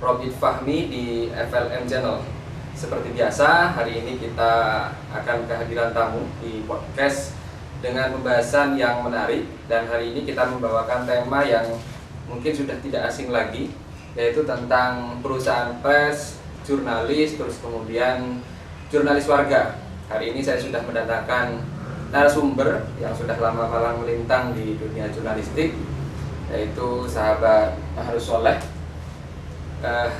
Robit Fahmi di FLM Channel. Seperti biasa, hari ini kita akan kehadiran tamu di podcast dengan pembahasan yang menarik. Dan hari ini kita membawakan tema yang mungkin sudah tidak asing lagi, yaitu tentang perusahaan pers, jurnalis, terus kemudian jurnalis warga. Hari ini saya sudah mendatangkan narasumber yang sudah lama malang melintang di dunia jurnalistik, yaitu sahabat Mahrus Soleh.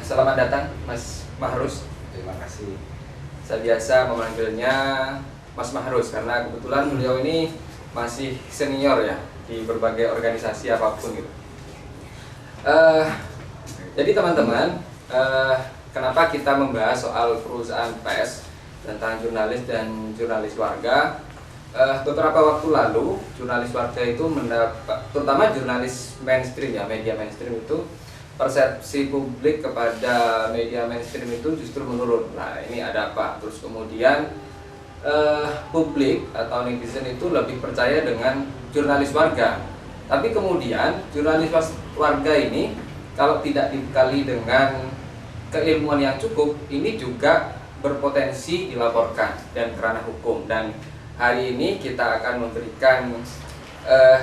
Selamat datang Mas Mahrus. Terima kasih. Saya biasa memanggilnya Mas Mahrus karena kebetulan beliau ini masih senior ya di berbagai organisasi apapun gitu. Jadi teman-teman, kenapa kita membahas soal perusahaan pers tentang jurnalis dan jurnalis warga? Beberapa waktu lalu jurnalis warga itu terutama jurnalis mainstream ya, media mainstream itu, persepsi publik kepada media mainstream itu justru menurun. Nah, ini ada apa? Terus kemudian publik atau netizen itu lebih percaya dengan jurnalis warga. Tapi kemudian jurnalis warga ini kalau tidak dibekali dengan keilmuan yang cukup, ini juga berpotensi dilaporkan dan kerana hukum. Dan hari ini kita akan memberikan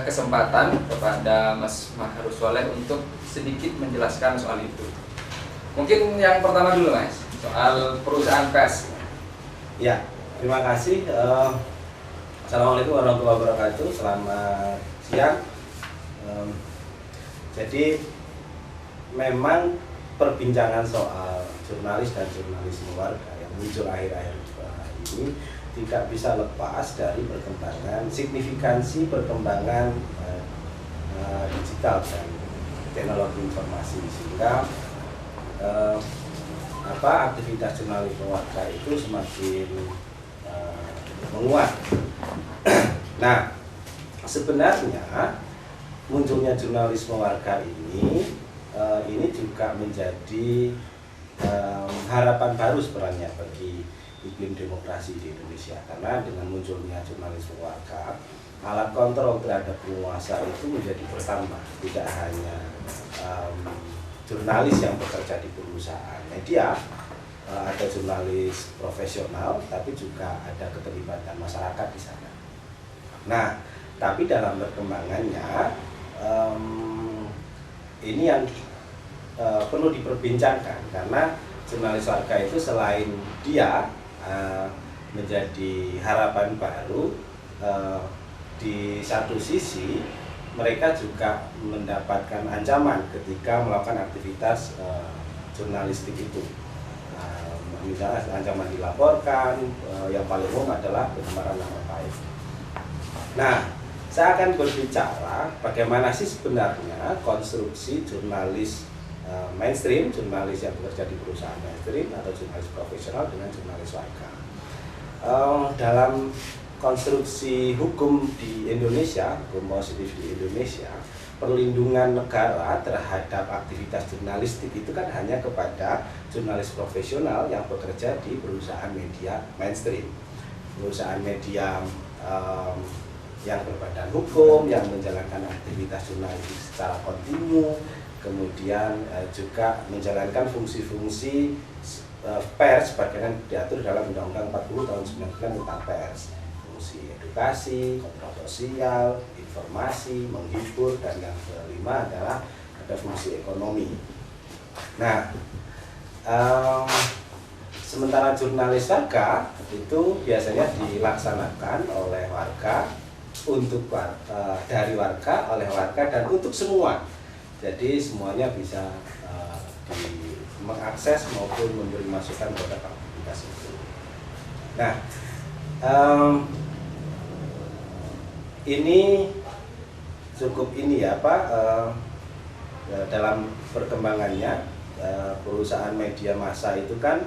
kesempatan kepada Mas Mahrus Soleh untuk sedikit menjelaskan soal itu. Mungkin yang pertama dulu Mas, soal perusahaan pers. Ya, terima kasih. Assalamualaikum warahmatullahi wabarakatuh. Selamat siang. Jadi memang perbincangan soal jurnalis dan jurnalisme warga yang muncul akhir-akhir ini tidak bisa lepas dari signifikansi perkembangan digital dan teknologi informasi, sehingga aktivitas jurnalisme warga itu semakin menguat. Nah, sebenarnya munculnya jurnalisme warga ini juga menjadi harapan baru sebenarnya bagi iklim demokrasi di Indonesia, karena dengan munculnya jurnalisme warga, alat kontrol terhadap penguasa itu menjadi bertambah. Tidak hanya jurnalis yang bekerja di perusahaan media, ada jurnalis profesional, tapi juga ada keterlibatan masyarakat di sana. Nah, tapi dalam perkembangannya ini yang perlu diperbincangkan, karena jurnalis warga itu selain dia menjadi harapan baru, di satu sisi mereka juga mendapatkan ancaman ketika melakukan aktivitas jurnalistik itu. Misalnya ancaman dilaporkan, yang paling umum adalah pencemaran nama baik. Nah, saya akan berbicara bagaimana sih sebenarnya konstruksi jurnalis mainstream, jurnalis yang bekerja di perusahaan mainstream atau jurnalis profesional dengan jurnalis warga. Dalam konstruksi hukum di Indonesia, hukum positif di Indonesia, perlindungan negara terhadap aktivitas jurnalistik itu kan hanya kepada jurnalis profesional yang bekerja di perusahaan media mainstream, perusahaan media yang berbadan hukum, yang menjalankan aktivitas jurnalistik secara kontinu, kemudian juga menjalankan fungsi-fungsi pers sebagaimana diatur dalam Undang-Undang 40 tahun 99 tentang pers. Fungsi edukasi, kontrol sosial, informasi, menghibur, dan yang kelima adalah ada fungsi ekonomi. Nah, sementara jurnalis warga itu biasanya dilaksanakan oleh warga, untuk dari warga, oleh warga, dan untuk semua. Jadi semuanya bisa mengakses maupun memberi masukan terhadap aktivitas itu. Nah, ini cukup dalam perkembangannya perusahaan media massa itu kan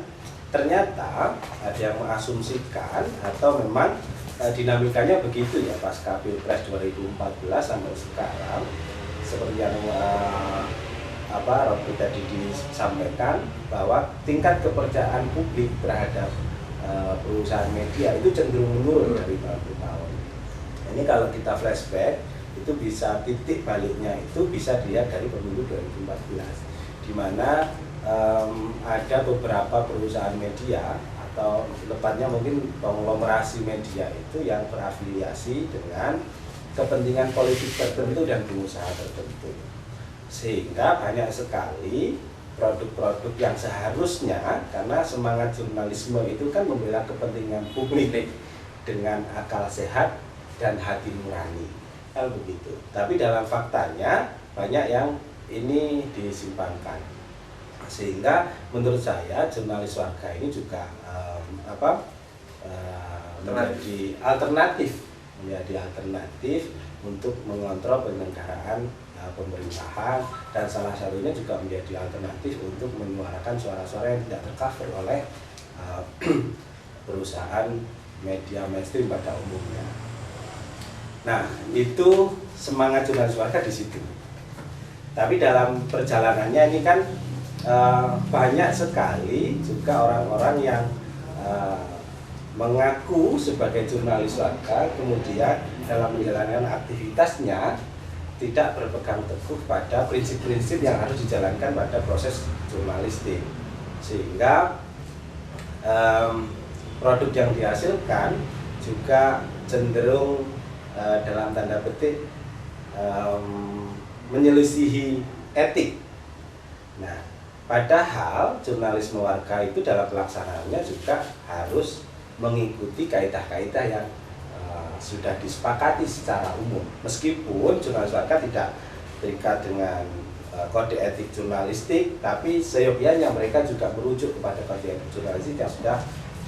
ternyata ada yang mengasumsikan atau memang dinamikanya begitu ya pasca Pilpres 2014 sampai sekarang, seperti yang Robert tadi disampaikan, bahwa tingkat kepercayaan publik terhadap perusahaan media itu cenderung menurun dari tahun ke tahun. Ini kalau kita flashback, itu bisa titik baliknya itu bisa dilihat dari pemilu 2014, di mana ada beberapa perusahaan media atau tepatnya mungkin konglomerasi media itu yang berafiliasi dengan kepentingan politik tertentu dan pengusaha tertentu, sehingga banyak sekali produk-produk yang seharusnya, karena semangat jurnalisme itu kan membela kepentingan publik dengan akal sehat dan hati nurani, kan begitu. Tapi dalam faktanya banyak yang ini disimpangkan, sehingga menurut saya jurnalis warga ini juga menjadi alternatif untuk mengontrol penyelenggaraan pemerintahan, dan salah satunya juga menjadi alternatif untuk menyuarakan suara-suara yang tidak tercover oleh perusahaan media mainstream pada umumnya. Nah, itu semangat jurnalis warga di situ. Tapi dalam perjalanannya ini kan banyak sekali juga orang-orang yang mengaku sebagai jurnalis warga, kemudian dalam menjalankan aktivitasnya tidak berpegang teguh pada prinsip-prinsip yang harus dijalankan pada proses jurnalistik, sehingga produk yang dihasilkan juga cenderung dalam tanda petik menyelisihi etik. Nah, padahal jurnalisme warga itu dalam pelaksanaannya juga harus mengikuti kaidah-kaidah yang sudah disepakati secara umum. Meskipun jurnalis warga tidak terikat dengan kode etik jurnalistik, tapi seyogianya mereka juga merujuk kepada kode etik jurnalistik yang sudah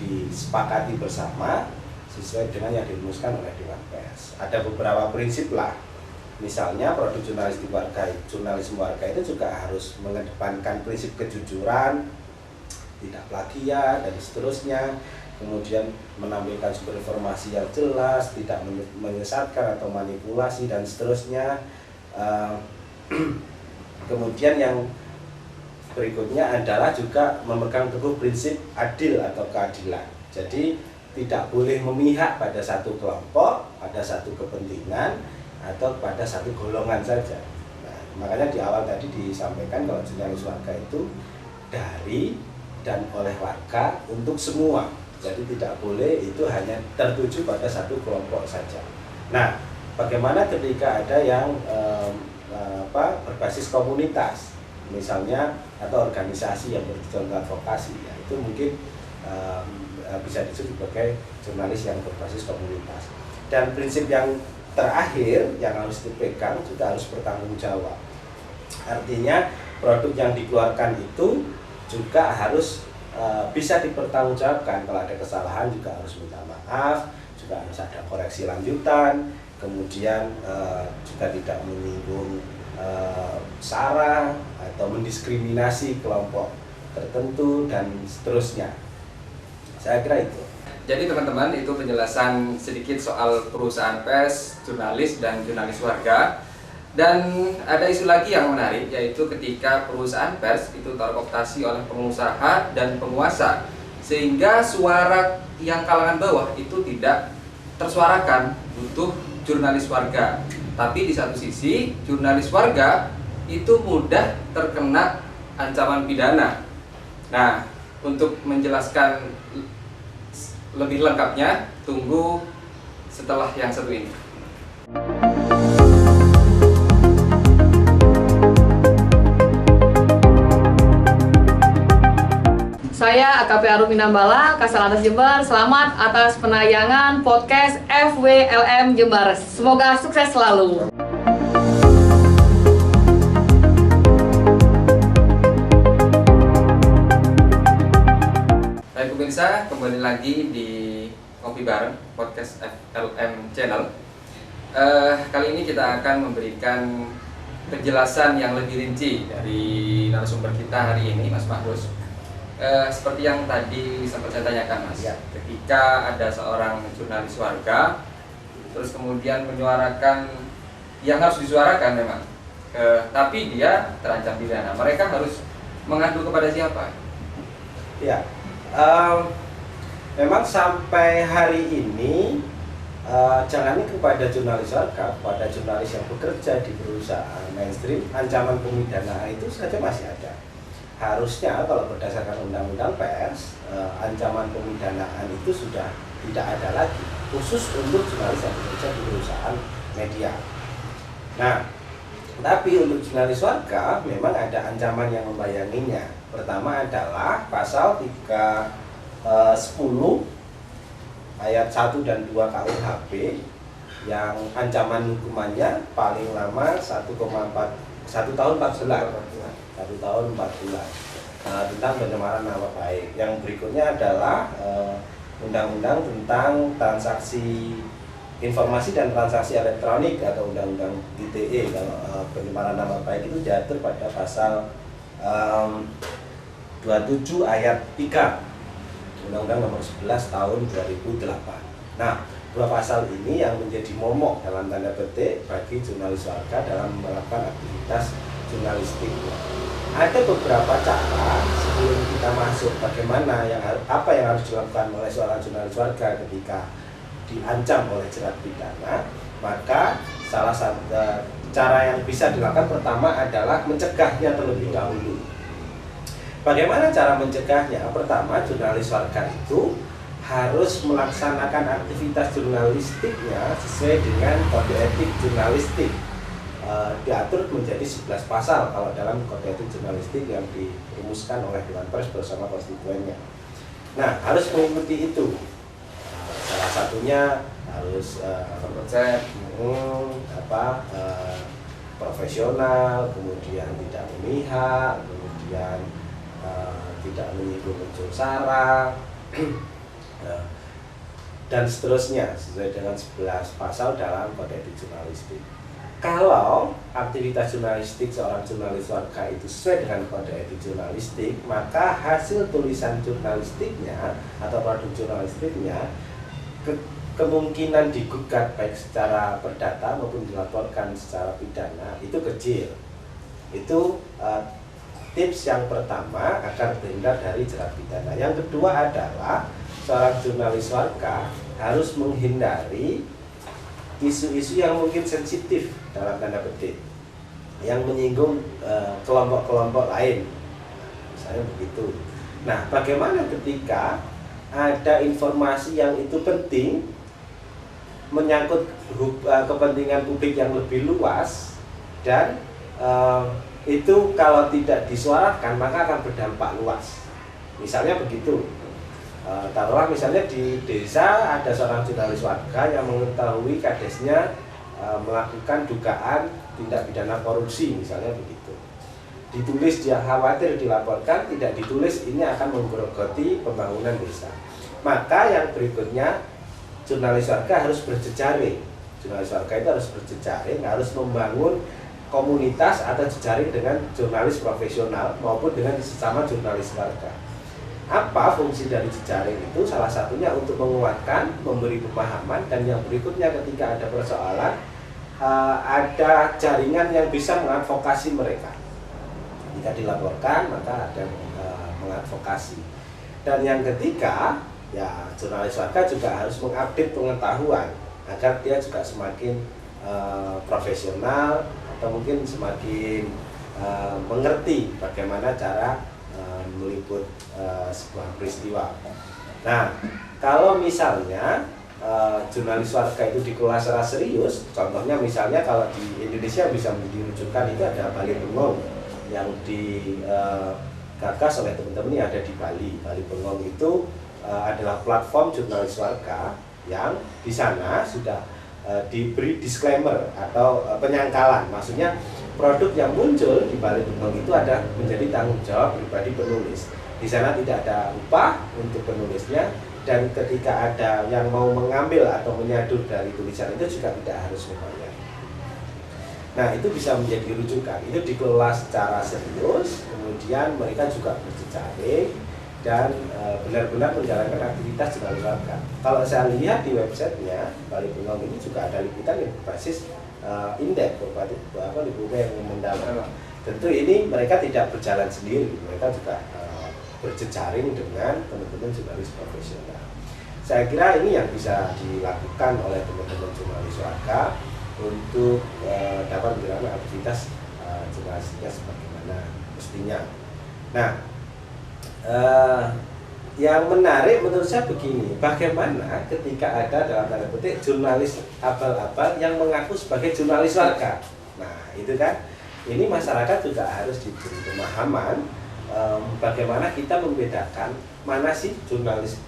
disepakati bersama sesuai dengan yang dirumuskan oleh Dewan Pers. Ada beberapa prinsip lah. Misalnya produk jurnalisme warga itu juga harus mengedepankan prinsip kejujuran, tidak plagiat dan seterusnya. Kemudian menampilkan sumber informasi yang jelas, tidak menyesatkan atau manipulasi dan seterusnya. Kemudian yang berikutnya adalah juga memegang teguh prinsip adil atau keadilan. Jadi tidak boleh memihak pada satu kelompok, pada satu kepentingan, atau pada satu golongan saja. Nah, makanya di awal tadi disampaikan kalau jurnalis warga itu dari dan oleh warga untuk semua. Jadi tidak boleh itu hanya tertuju pada satu kelompok saja. Nah, bagaimana ketika ada yang berbasis komunitas, misalnya atau organisasi yang bertujuan advokasi, ya, itu mungkin bisa disebut sebagai jurnalis yang berbasis komunitas. Dan prinsip yang terakhir yang harus dipegang juga harus bertanggung jawab. Artinya produk yang dikeluarkan itu juga harus bisa dipertanggungjawabkan. Kalau ada kesalahan juga harus minta maaf, juga harus ada koreksi lanjutan, kemudian juga tidak menyinggung sara atau mendiskriminasi kelompok tertentu dan seterusnya. Saya kira itu. Jadi teman-teman, itu penjelasan sedikit soal perusahaan pers, jurnalis, dan jurnalis warga. Dan ada isu lagi yang menarik, yaitu ketika perusahaan pers itu terkooptasi oleh pengusaha dan penguasa, sehingga suara yang kalangan bawah itu tidak tersuarakan, butuh jurnalis warga. Tapi di satu sisi, jurnalis warga itu mudah terkena ancaman pidana. Nah, untuk menjelaskan lebih lengkapnya, tunggu setelah yang satu ini. Saya AKP Arumi Nambala, Kasal Jember. Selamat atas penayangan podcast FWLM Jember. Semoga sukses selalu. Baik pemirsa, kembali lagi di Kopi Bareng podcast FLM Channel. Kali ini kita akan memberikan penjelasan yang lebih rinci dari narasumber kita hari ini, Mas Mahrus. Seperti yang tadi sempat saya tanyakan, Mas, ketika ada seorang jurnalis warga terus kemudian menyuarakan yang harus disuarakan memang, tapi dia terancam pidana, mereka harus mengadu kepada siapa? Ya, memang sampai hari ini jangan kepada jurnalis warga, pada jurnalis yang bekerja di perusahaan mainstream, ancaman pemidanaan itu saja masih ada. harusnya kalau berdasarkan undang-undang pers, ancaman pemidanaan itu sudah tidak ada lagi, khusus untuk jurnalis yang bekerja di perusahaan media. Nah, tapi untuk jurnalis warga memang ada ancaman yang membayanginya. Pertama adalah pasal 310 ayat 1 dan 2 KUHP yang ancaman hukumannya paling lama 1 tahun 4 bulan. 1 tahun 4 bulan tentang pencemaran nama baik. Yang berikutnya adalah undang-undang tentang transaksi informasi dan transaksi elektronik atau undang-undang ITE. Kalau pencemaran nama baik itu diatur pada pasal 27 ayat 3 Undang-Undang nomor 11 tahun 2008. Nah, dua pasal ini yang menjadi momok dalam tanda petik bagi jurnalis warga dalam melakukan aktivitas jurnalistik. Ada beberapa cara sebelum kita masuk bagaimana apa yang harus dilakukan oleh seorang jurnalis warga ketika diancam oleh jerat pidana. Maka salah satu cara yang bisa dilakukan pertama adalah mencegahnya terlebih dahulu. Bagaimana cara mencegahnya? Pertama, jurnalis warga itu harus melaksanakan aktivitas jurnalistiknya sesuai dengan kode etik jurnalistik. Diatur menjadi 11 pasal kalau dalam kode etik jurnalistik yang dirumuskan oleh Dewan Pers bersama konstituennya. Nah, harus mengikuti itu. Salah satunya harus profesional, kemudian tidak memihak, kemudian tidak menyinggung unsur sara, dan seterusnya sesuai dengan 11 pasal dalam kode etik jurnalistik. Kalau aktivitas jurnalistik seorang jurnalis warga itu sesuai dengan kode etik jurnalistik, maka hasil tulisan jurnalistiknya atau produk jurnalistiknya kemungkinan digugat baik secara perdata maupun dilaporkan secara pidana itu kecil. Itu tips yang pertama agar terhindar dari jerat pidana. Yang kedua adalah seorang jurnalis warga harus menghindari isu-isu yang mungkin sensitif dalam tanda petik, yang menyinggung kelompok-kelompok lain, misalnya begitu. Nah, bagaimana ketika ada informasi yang itu penting, menyangkut kepentingan publik yang lebih luas, dan itu kalau tidak disuarakan maka akan berdampak luas. Misalnya begitu. Taruhlah misalnya di desa ada seorang jurnalis warga yang mengetahui kadesnya melakukan dugaan tindak pidana korupsi, misalnya begitu. Ditulis dia khawatir dilaporkan, tidak ditulis ini akan menggerogoti pembangunan desa. Maka yang berikutnya jurnalis warga harus berjejaring. Jurnalis warga itu harus berjejaring, harus membangun komunitas atau jejaring dengan jurnalis profesional maupun dengan sesama jurnalis warga. Apa fungsi dari jejaring itu? Salah satunya untuk menguatkan, memberi pemahaman, dan yang berikutnya ketika ada persoalan, ada jaringan yang bisa mengadvokasi mereka. Jika dilaporkan maka ada mengadvokasi. Dan yang ketiga, ya jurnalis warga juga harus mengupdate pengetahuan agar dia juga semakin profesional atau mungkin semakin mengerti bagaimana cara meliput sebuah peristiwa. Nah, kalau misalnya jurnalis warga itu dikelola secara serius, contohnya misalnya kalau di Indonesia bisa menjadi rujukan itu ada Bali Bengong yang digagas oleh teman-teman yang ada di Bali. Bali Bengong itu adalah platform jurnalis warga yang di sana sudah diberi disclaimer atau penyangkalan, maksudnya produk yang muncul di Bali Bengong itu ada menjadi tanggung jawab pribadi penulis. Di sana tidak ada upah untuk penulisnya, dan ketika ada yang mau mengambil atau menyadur dari tulisan itu juga tidak harus membayar. Nah, itu bisa menjadi rujukan. Itu dikelola secara serius, kemudian mereka juga berjejaring dan benar-benar menjalankan aktivitas jurnalis warga. Kalau saya lihat di websitenya Bali Bengong ini juga ada liputan yang berbasis indeks liputan yang mendalam. Tentu ini mereka tidak berjalan sendiri, mereka juga berjejaring dengan teman-teman jurnalis profesional. Saya kira ini yang bisa dilakukan oleh teman-teman jurnalis warga untuk dapat menjalankan aktivitas jurnalistiknya sebagaimana mestinya. Nah, yang menarik menurut saya begini, bagaimana ketika ada dalam tanda petik jurnalis abal-abal yang mengaku sebagai jurnalis warga. Nah, itu kan, ini masyarakat juga harus diberi pemahaman bagaimana kita membedakan mana sih jurnalis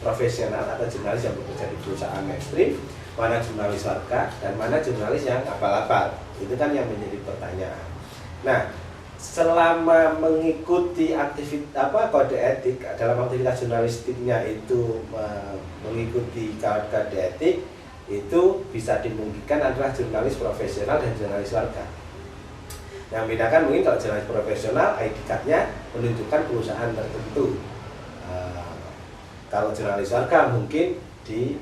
profesional atau jurnalis yang bekerja di perusahaan mainstream, mana jurnalis warga, dan mana jurnalis yang abal-abal. Itu kan yang menjadi pertanyaan. Nah, selama mengikuti kode etik dalam aktivitas jurnalistiknya itu mengikuti kode etik, itu bisa dimungkinkan adalah jurnalis profesional dan jurnalis warga. Yang membedakan mungkin kalau jurnalis profesional ID card-nya menunjukkan perusahaan tertentu. Kalau jurnalis warga mungkin di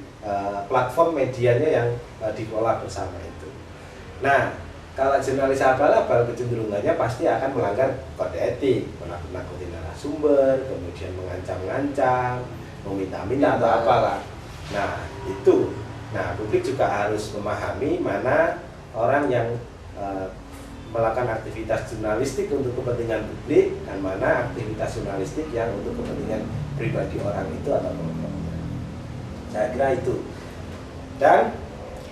platform medianya yang dikelola bersama itu. Nah, kalau jurnalis abal-abal kecenderungannya pasti akan melanggar kode etik, menakut-nakuti narasumber, kemudian mengancam-ngancam, meminta-minta atau apalah. Nah, itu. Nah, publik juga harus memahami mana orang yang melakukan aktivitas jurnalistik untuk kepentingan publik dan mana aktivitas jurnalistik yang untuk kepentingan pribadi orang itu atau kelompoknya. Saya kira itu. Dan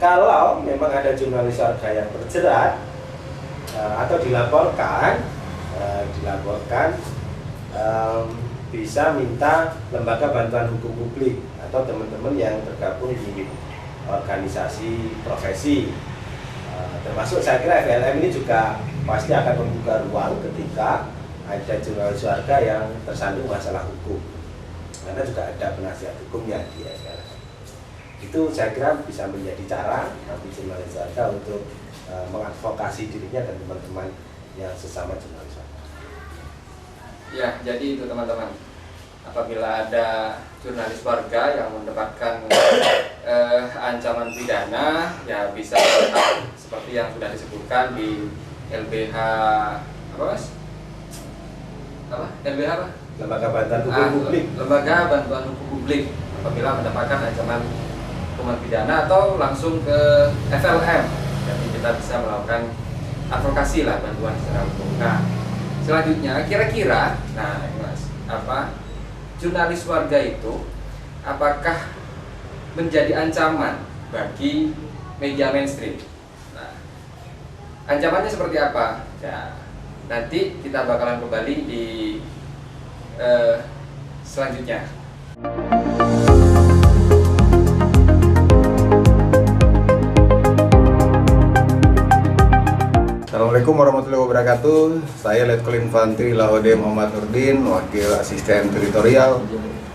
kalau memang ada jurnalis warga yang terjerat atau dilaporkan, bisa minta lembaga bantuan hukum publik atau teman-teman yang tergabung di organisasi profesi. Termasuk saya kira FLM ini juga pasti akan membuka ruang ketika ada jurnalis warga yang tersandung masalah hukum, karena juga ada penasihat hukumnya di FLM. Itu saya kira bisa menjadi cara nanti jurnalis warga untuk mengadvokasi dirinya dan teman-teman yang sesama jurnalis warga. Ya, jadi itu teman-teman. Apabila ada jurnalis warga yang mendapatkan ancaman pidana, ya bisa seperti yang sudah disebutkan di LBH apa mas? LBH apa? Lembaga Bantuan Hukum Publik. Lembaga Bantuan Hukum Publik apabila mendapatkan ancaman hukuman pidana atau langsung ke FLM, jadi kita bisa melakukan advokasi lah, bantuan secara hukum. Nah, selanjutnya kira-kira, nah ini mas, jurnalis warga itu apakah menjadi ancaman bagi media mainstream? Nah, ancamannya seperti apa? Ya, nanti kita bakalan kembali di selanjutnya. Assalamualaikum warahmatullahi wabarakatuh. Saya Letkol Infantri Laode Muhammad Nurdin, Wakil Asisten Teritorial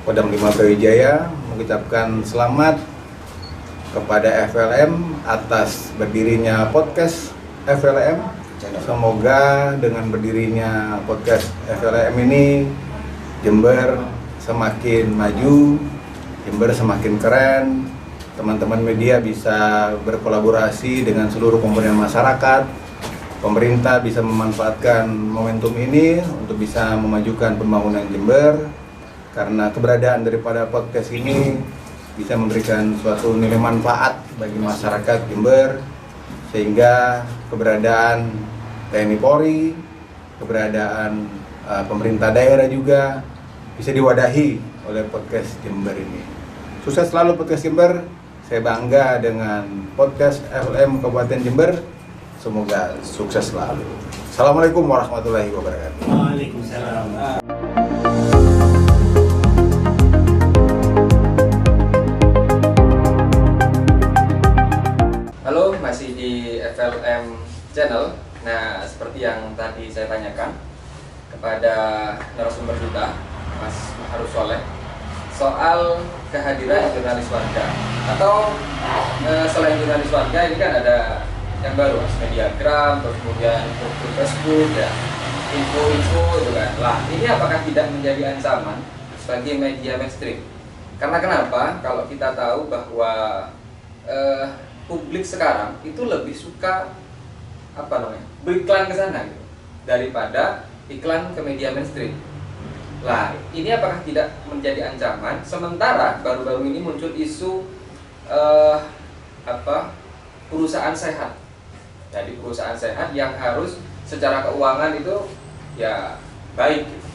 Kodam 5 Brawijaya, mengucapkan selamat kepada FLM atas berdirinya podcast FLM. Semoga dengan berdirinya podcast FLM ini Jember semakin maju, Jember semakin keren. Teman-teman media bisa berkolaborasi dengan seluruh komponen masyarakat. Pemerintah bisa memanfaatkan momentum ini untuk bisa memajukan pembangunan Jember, karena keberadaan daripada podcast ini bisa memberikan suatu nilai manfaat bagi masyarakat Jember, sehingga keberadaan TNI Polri, keberadaan pemerintah daerah juga bisa diwadahi oleh podcast Jember ini. Sukses selalu podcast Jember. Saya bangga dengan podcast FLM Kabupaten Jember. Semoga sukses selalu. Assalamualaikum warahmatullahi wabarakatuh. Waalaikumsalam. Halo, masih di FLM Channel. Nah, seperti yang tadi saya tanyakan kepada narasumber kita, Mas Maharus Soleh, soal kehadiran jurnalis warga atau selain jurnalis warga ini kan ada yang baru, Mas, Mediagram, terus kemudian grup Facebook, ya, info-info itu kan. Lah, ini apakah tidak menjadi ancaman sebagai media mainstream? Karena kenapa? Kalau kita tahu bahwa publik sekarang itu lebih suka beriklan ke sana gitu, daripada iklan ke media mainstream. Lah, ini apakah tidak menjadi ancaman? Sementara baru-baru ini muncul isu perusahaan sehat. Jadi perusahaan sehat yang harus secara keuangan itu ya baik gitu.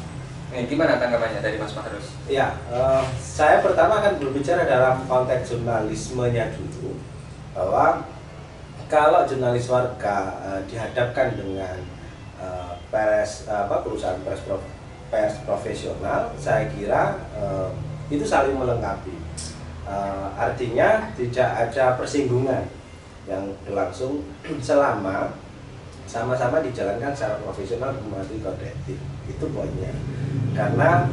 Gimana tanggapannya dari Mas Fahrus? Ya, saya pertama akan berbicara dalam konteks jurnalismenya dulu, bahwa kalau jurnalis warga dihadapkan dengan perusahaan pers profesional, saya kira itu saling melengkapi. Artinya tidak ada persinggungan yang berlangsung selama sama-sama dijalankan secara profesional mematuhi kode etik. Itu poinnya. Karena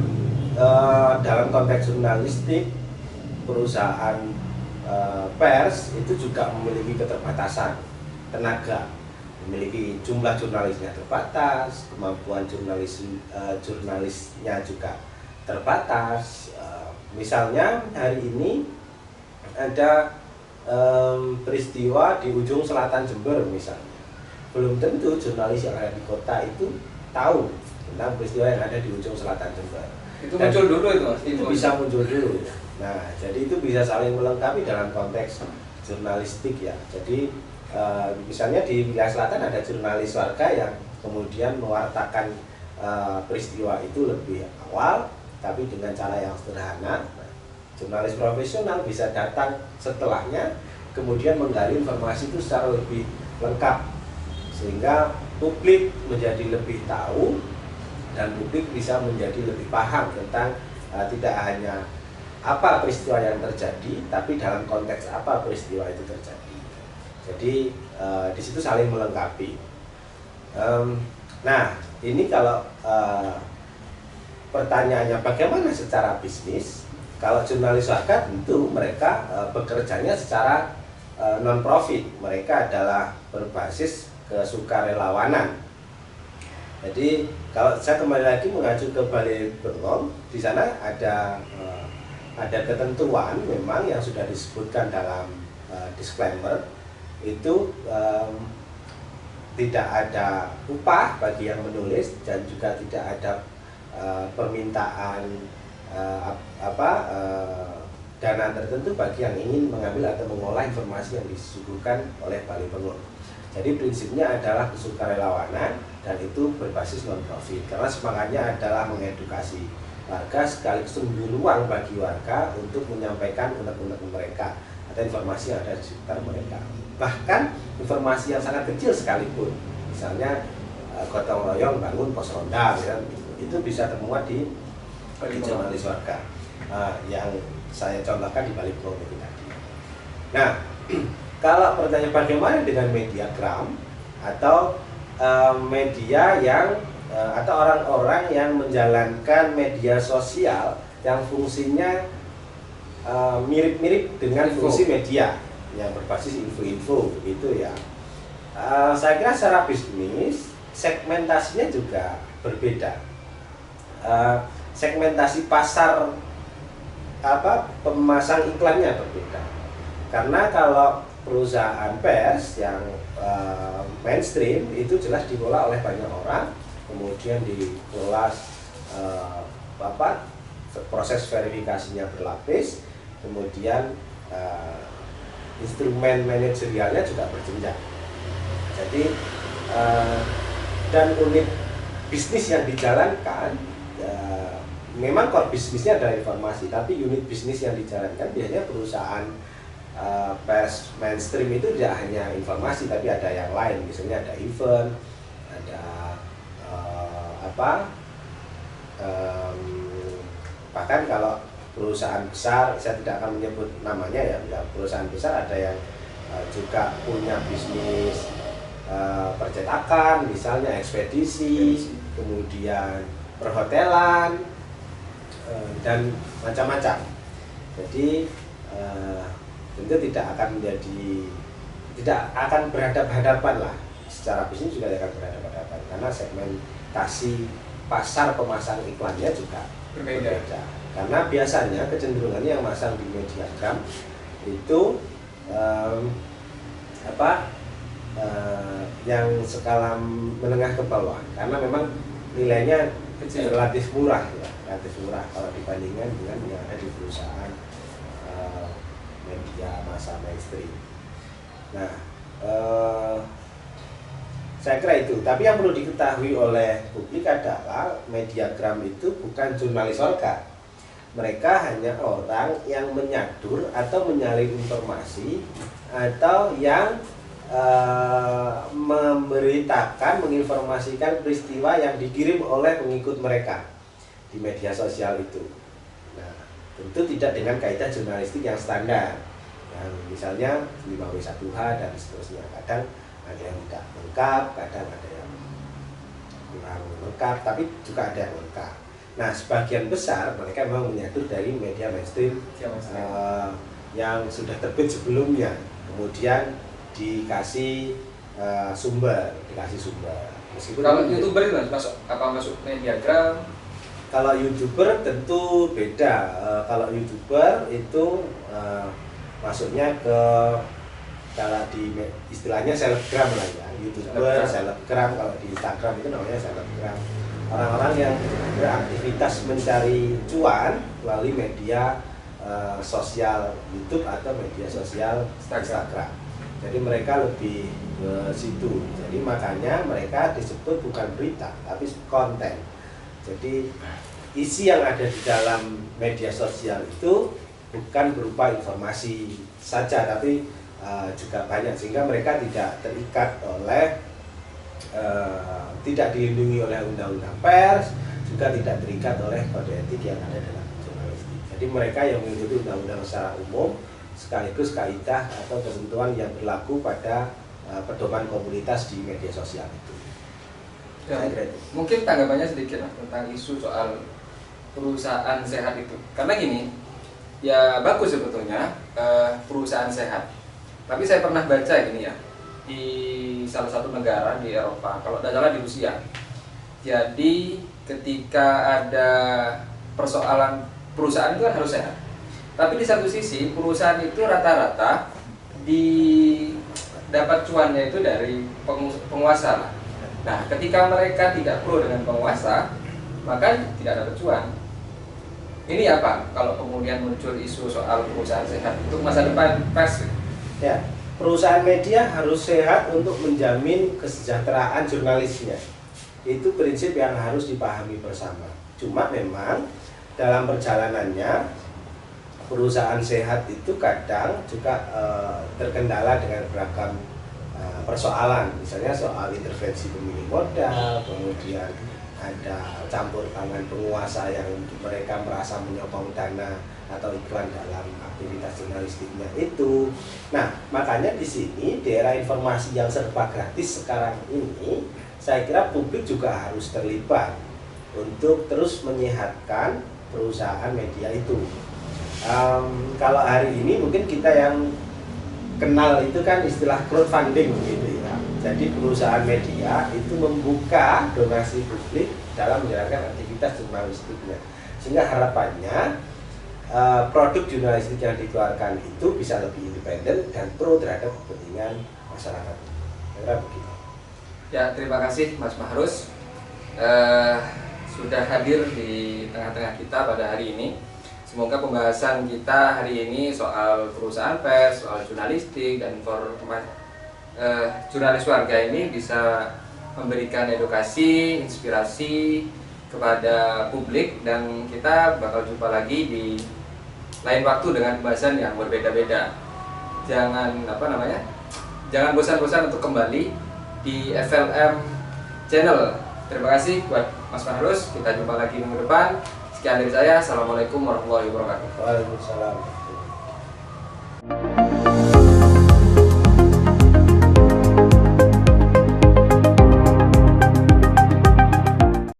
dalam konteks jurnalistik, perusahaan pers itu juga memiliki keterbatasan tenaga, memiliki jumlah jurnalisnya terbatas, kemampuan jurnalisnya juga terbatas. Misalnya hari ini ada peristiwa di ujung selatan Jember misalnya, belum tentu jurnalis yang ada di kota itu tahu tentang peristiwa yang ada di ujung selatan Jember. Itu muncul dulu itu Mas? Itu bisa muncul dulu. Nah, jadi itu bisa saling melengkapi dalam konteks jurnalistik ya. Jadi misalnya di wilayah selatan ada jurnalis warga yang kemudian mewartakan peristiwa itu lebih awal, tapi dengan cara yang sederhana. Nah, jurnalis profesional bisa datang setelahnya, kemudian menggali informasi itu secara lebih lengkap, sehingga publik menjadi lebih tahu dan publik bisa menjadi lebih paham tentang tidak hanya apa peristiwa yang terjadi, tapi dalam konteks apa peristiwa itu terjadi. Jadi di situ saling melengkapi. Nah, ini kalau pertanyaannya bagaimana secara bisnis, kalau jurnalis warga tentu mereka bekerjanya secara non-profit, mereka adalah berbasis kesukarelawanan. Jadi kalau saya kembali lagi mengacu ke Balai Bengong, di sana ada ketentuan memang yang sudah disebutkan dalam disclaimer itu tidak ada upah bagi yang menulis dan juga tidak ada permintaan dana tertentu bagi yang ingin mengambil atau mengolah informasi yang disuguhkan oleh Balai Bengong. Jadi prinsipnya adalah kesukarelawanan dan itu berbasis non-profit karena semangatnya adalah mengedukasi warga sekaligus memberi ruang bagi warga untuk menyampaikan unek-unek mereka atau informasi yang ada di sekitar mereka. Bahkan informasi yang sangat kecil sekalipun, misalnya gotong royong bangun pos ronda, ya, itu bisa termuat di jurnalis warga yang saya contohkan di Balai Bengong itu tadi. Nah, kalau pertanyaan bagaimana dengan media gram atau media yang atau orang-orang yang menjalankan media sosial yang fungsinya mirip-mirip dengan fungsi media yang berbasis info-info gitu ya. Saya kira secara bisnis segmentasinya juga berbeda. Segmentasi pasar pemasang iklannya berbeda. Karena kalau perusahaan pers yang mainstream itu jelas dikelola oleh banyak orang, kemudian dikelola proses verifikasinya berlapis, kemudian instrumen manajerialnya juga berjenjang. Jadi dan unit bisnis yang dijalankan memang core bisnisnya adalah informasi, tapi unit bisnis yang dijalankan biasanya perusahaan pers mainstream itu tidak hanya informasi tapi ada yang lain, misalnya ada event, ada bahkan kalau perusahaan besar, saya tidak akan menyebut namanya ya, perusahaan besar ada yang juga punya bisnis percetakan, misalnya ekspedisi, kemudian perhotelan dan macam-macam. Jadi tentu tidak akan berhadapan-hadapan lah, secara bisnis juga tidak akan berhadapan-hadapan karena segmentasi pasar pemasang iklannya juga berbeda. Karena biasanya kecenderungannya yang masang di media gram itu yang skala menengah ke bawah, karena memang nilainya relatif murah ya, relatif murah kalau dibandingkan dengan yang ada di perusahaan media massa mainstream. Nah, Saya kira itu. Tapi yang perlu diketahui oleh publik adalah Mediagram itu bukan jurnalis warga. Mereka hanya orang yang menyadur atau menyalin informasi atau yang memberitakan, menginformasikan peristiwa yang dikirim oleh pengikut mereka di media sosial itu. Nah, tentu tidak dengan kaidah jurnalistik yang standar, yang misalnya 5W1H dan seterusnya. Kadang ada yang tidak lengkap, kadang ada yang kurang lengkap, tapi juga ada yang lengkap. Nah, sebagian besar mereka memang menyadur dari media mainstream yang sudah terbit sebelumnya, kemudian dikasih sumber. Meskipun Kalau YouTuber itu masuk Mediagram? Kalau YouTuber tentu beda. Kalau YouTuber itu masuknya ke, kalau di istilahnya selebgram lah ya, YouTuber, selebgram. Kalau di Instagram itu namanya selebgram. Orang-orang yang beraktivitas mencari cuan melalui media sosial YouTube atau media sosial Instagram. Jadi mereka lebih ke situ. Jadi makanya mereka disebut bukan berita, tapi konten. Jadi isi yang ada di dalam media sosial itu bukan berupa informasi saja, tapi juga banyak, sehingga mereka tidak terikat oleh tidak dilindungi oleh undang-undang pers, juga tidak terikat oleh kode etik yang ada dalam jurnalistik. Jadi mereka yang mengikuti undang-undang secara umum sekaligus kaidah atau ketentuan yang berlaku pada pedoman komunitas di media sosial itu. Ya, mungkin tanggapannya sedikit lah tentang isu soal perusahaan sehat itu. Karena gini, ya bagus sebetulnya perusahaan sehat. Tapi saya pernah baca gini ya, di salah satu negara di Eropa, kalau tidak salah di Rusia. Jadi ketika ada persoalan, perusahaan itu kan harus sehat. Tapi di satu sisi perusahaan itu rata-rata dapat cuannya itu dari penguasa lah. Nah, ketika mereka tidak pro dengan penguasa, maka tidak dapat cuan. Ini apa? Kalau kemudian muncul isu soal perusahaan sehat untuk masa depan pers? Ya, perusahaan media harus sehat untuk menjamin kesejahteraan jurnalisnya. Itu prinsip yang harus dipahami bersama. Cuma memang dalam perjalanannya perusahaan sehat itu kadang juga terkendala dengan beragam persoalan, misalnya soal intervensi pemilik modal, kemudian ada campur tangan penguasa yang mereka merasa menyokong dana atau iklan dalam aktivitas jurnalistiknya itu. Nah, makanya di sini di era informasi yang serba gratis sekarang ini, saya kira publik juga harus terlibat untuk terus menyehatkan perusahaan media itu. Kalau hari ini mungkin kita yang kenal itu kan istilah crowdfunding gitu ya. Jadi perusahaan media itu membuka donasi publik dalam menjalankan aktivitas jurnalistiknya, sehingga harapannya produk jurnalistik yang dikeluarkan itu bisa lebih independen dan pro terhadap kepentingan masyarakat. Kira begitu. Ya, terima kasih Mas Mahrus sudah hadir di tengah-tengah kita pada hari ini. Semoga pembahasan kita hari ini soal perusahaan pers, soal jurnalistik dan jurnalis warga ini bisa memberikan edukasi, inspirasi kepada publik, dan kita bakal jumpa lagi di lain waktu dengan pembahasan yang berbeda-beda. Jangan jangan bosan-bosan untuk kembali di FLM Channel. Terima kasih buat Mas Mahrus. Kita jumpa lagi minggu depan. Sekian dari saya. Assalamualaikum warahmatullahi wabarakatuh. Waalaikumsalam.